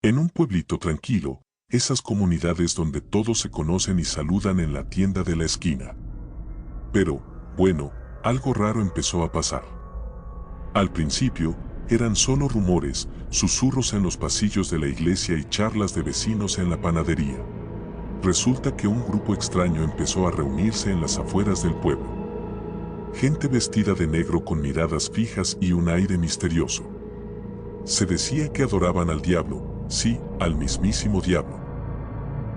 En un pueblito tranquilo, esas comunidades donde todos se conocen y saludan en la tienda de la esquina. Pero, bueno, algo raro empezó a pasar. Al principio, eran solo rumores, susurros en los pasillos de la iglesia y charlas de vecinos en la panadería. Resulta que un grupo extraño empezó a reunirse en las afueras del pueblo. Gente vestida de negro con miradas fijas y un aire misterioso. Se decía que adoraban al diablo, sí, al mismísimo diablo.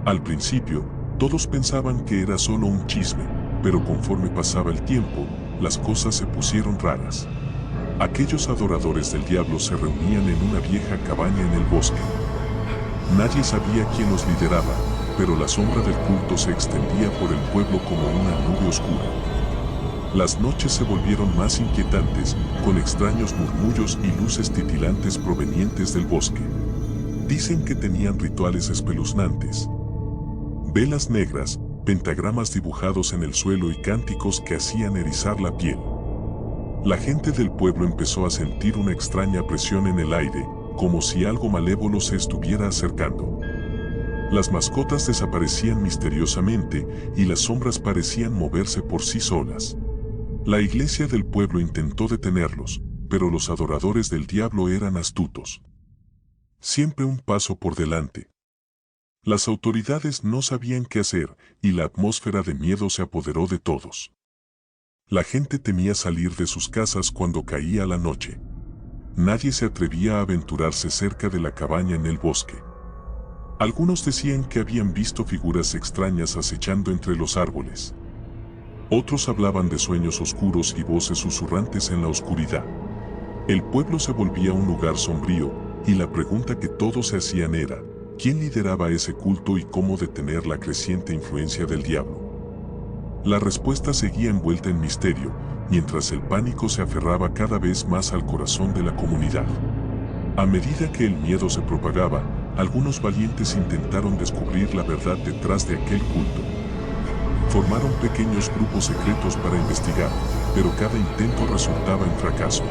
Al principio, todos pensaban que era solo un chisme, pero conforme pasaba el tiempo, las cosas se pusieron raras. Aquellos adoradores del diablo se reunían en una vieja cabaña en el bosque. Nadie sabía quién los lideraba, pero la sombra del culto se extendía por el pueblo como una nube oscura. Las noches se volvieron más inquietantes, con extraños murmullos y luces titilantes provenientes del bosque. Dicen que tenían rituales espeluznantes. Velas negras, pentagramas dibujados en el suelo y cánticos que hacían erizar la piel. La gente del pueblo empezó a sentir una extraña presión en el aire, como si algo malévolo se estuviera acercando. Las mascotas desaparecían misteriosamente y las sombras parecían moverse por sí solas. La iglesia del pueblo intentó detenerlos, pero los adoradores del diablo eran astutos. Siempre un paso por delante. Las autoridades no sabían qué hacer y la atmósfera de miedo se apoderó de todos. La gente temía salir de sus casas cuando caía la noche. Nadie se atrevía a aventurarse cerca de la cabaña en el bosque. Algunos decían que habían visto figuras extrañas acechando entre los árboles. Otros hablaban de sueños oscuros y voces susurrantes en la oscuridad. El pueblo se volvía un lugar sombrío, y la pregunta que todos se hacían era, ¿quién lideraba ese culto y cómo detener la creciente influencia del diablo? La respuesta seguía envuelta en misterio, mientras el pánico se aferraba cada vez más al corazón de la comunidad. A medida que el miedo se propagaba, algunos valientes intentaron descubrir la verdad detrás de aquel culto. Formaron pequeños grupos secretos para investigar, pero cada intento resultaba en fracaso.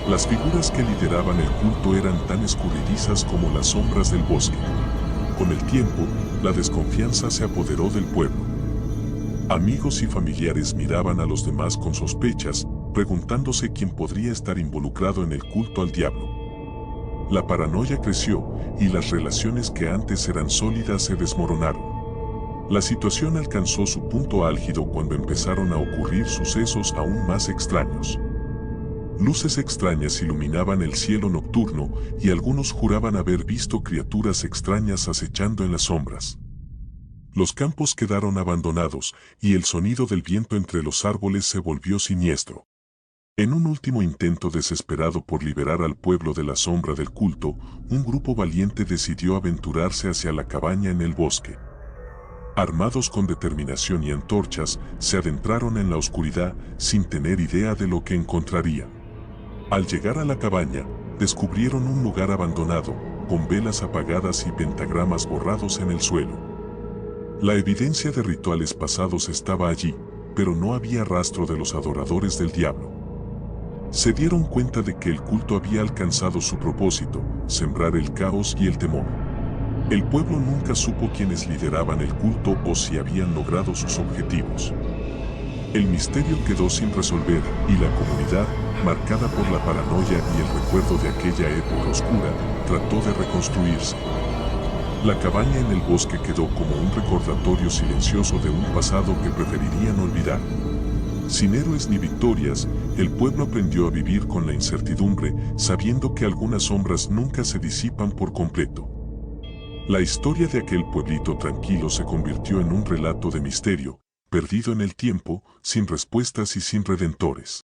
Las figuras que lideraban el culto eran tan escurridizas como las sombras del bosque. Con el tiempo, la desconfianza se apoderó del pueblo. Amigos y familiares miraban a los demás con sospechas, preguntándose quién podría estar involucrado en el culto al diablo. La paranoia creció, y las relaciones que antes eran sólidas se desmoronaron. La situación alcanzó su punto álgido cuando empezaron a ocurrir sucesos aún más extraños. Luces extrañas iluminaban el cielo nocturno y algunos juraban haber visto criaturas extrañas acechando en las sombras. Los campos quedaron abandonados y el sonido del viento entre los árboles se volvió siniestro. En un último intento desesperado por liberar al pueblo de la sombra del culto, un grupo valiente decidió aventurarse hacia la cabaña en el bosque. Armados con determinación y antorchas, se adentraron en la oscuridad sin tener idea de lo que encontrarían. Al llegar a la cabaña, descubrieron un lugar abandonado, con velas apagadas y pentagramas borrados en el suelo. La evidencia de rituales pasados estaba allí, pero no había rastro de los adoradores del diablo. Se dieron cuenta de que el culto había alcanzado su propósito, sembrar el caos y el temor. El pueblo nunca supo quiénes lideraban el culto o si habían logrado sus objetivos. El misterio quedó sin resolver y la comunidad, marcada por la paranoia y el recuerdo de aquella época oscura, trató de reconstruirse. La cabaña en el bosque quedó como un recordatorio silencioso de un pasado que preferirían olvidar. Sin héroes ni victorias, el pueblo aprendió a vivir con la incertidumbre, sabiendo que algunas sombras nunca se disipan por completo. La historia de aquel pueblito tranquilo se convirtió en un relato de misterio, perdido en el tiempo, sin respuestas y sin redentores.